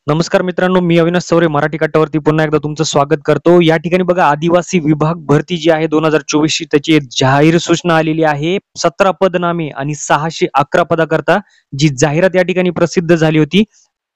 नमस्कार मित्रांनो, मी अविनाश चौरे मराठी कट्ट्यावरती पुन्हा एकदा तुमचं स्वागत करतो. या ठिकाणी बघा आदिवासी विभाग भरती जी आहे 2024 ची त्याची एक जाहीर सूचना आलेली आहे. 17 पदनामे आणि 611 पदाकरता जी जाहिरात या ठिकाणी प्रसिद्ध झाली होती.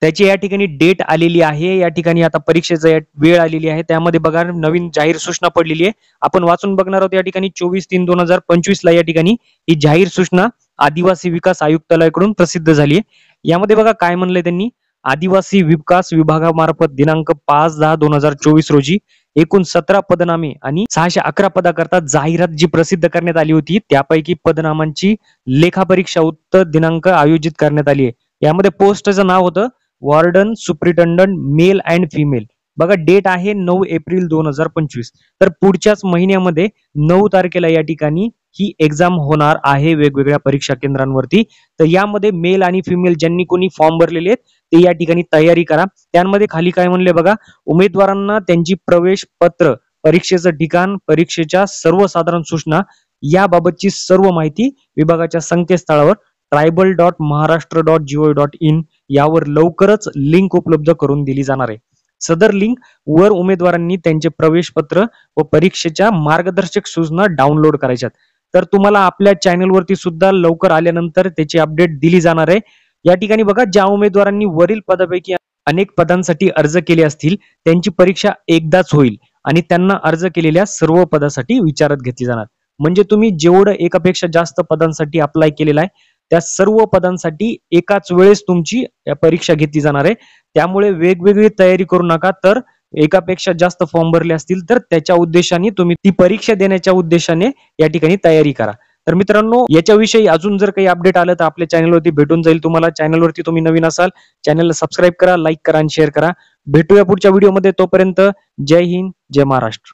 त्याची या ठिकाणी डेट आलेली आहे. या ठिकाणी आता परीक्षेचा वेळ आलेली आहे. त्यामध्ये बघा नवीन जाहीर सूचना पडलेली आहे. आपण वाचून बघणार आहोत या ठिकाणी 24/3/2025 ला या ठिकाणी ही जाहीर सूचना आदिवासी विकास आयुक्तालयाकडून प्रसिद्ध झाली आहे. यामध्ये बघा काय म्हणलंय त्यांनी, आदिवासी विकास विभागामार्फत दिनांक 5/10/2024 रोजी एकूण 17 पदनामे आणि 611 पदाकरता जाहिरात जी प्रसिद्ध करण्यात आली होती, त्यापैकी पदनामांची लेखापरीक्षा उत्तर दिनांक आयोजित करण्यात आली आहे. यामध्ये पोस्टचं नाव होतं warden superintendent male and female. बघा डेट आहे 9 एप्रिल 2025. तर पुढच्याच महिन्यामध्ये 9 तारखेला या ठिकाणी ही एक्झाम होणार आहे वेगवेगळ्या परीक्षा केंद्रांवरती. तर यामध्ये मेल आणि फिमेल ज्यांनी कोणी फॉर्म भरलेले आहेत ते या ठिकाणी तयारी करा. त्यामध्ये खाली काय म्हणले बघा, उमेदवारांना त्यांची प्रवेश पत्र, परीक्षेचं ठिकाण, परीक्षेच्या सर्वसाधारण सूचना याबाबतची सर्व माहिती विभागाच्या संकेतस्थळावर tribal.maharashtra.gov.in यावर लवकरच लिंक उपलब्ध करून दिली जाणार आहे. सदर लिंक वर उमेदवारांनी त्यांचे प्रवेश पत्र व परीक्षेच्या मार्गदर्शक सूचना डाउनलोड करायच्यात. तर तुम्हाला आपल्या चॅनलवरती सुद्धा लवकर आल्यानंतर त्याची अपडेट दिली जाणार आहे. या ठिकाणी बघा, ज्या उमेदवारांनी वरील पदापैकी अनेक पदांसाठी अर्ज केले असतील त्यांची परीक्षा एकदाच होईल आणि त्यांना अर्ज केलेल्या सर्व पदासाठी विचारात घेतली जाणार. म्हणजे तुम्ही जेवढं एकापेक्षा जास्त पदांसाठी अप्लाय केलेला आहे त्या सर्व पदांसाठी एकाच वेळेस तुमची परीक्षा घेतली जाणार आहे. त्यामुळे वेगवेगळी तयारी करू नका. तर एकापेक्षा जास्त फॉर्म भरले असतील तर त्याच्या उद्देशाने तुम्ही ती परीक्षा देण्याच्या उद्देशाने या ठिकाणी तयारी करा. तर मित्रांनो, याच्याविषयी अजून जर काही अपडेट आलं तर आपल्या चॅनलवरती भेटून जाईल तुम्हाला. चॅनलवरती तुम्ही नवीन असाल, चॅनलला सबस्क्राईब करा, लाईक करा आणि शेअर करा. भेटूया पुढच्या व्हिडिओमध्ये. तोपर्यंत जय हिंद, जय महाराष्ट्र.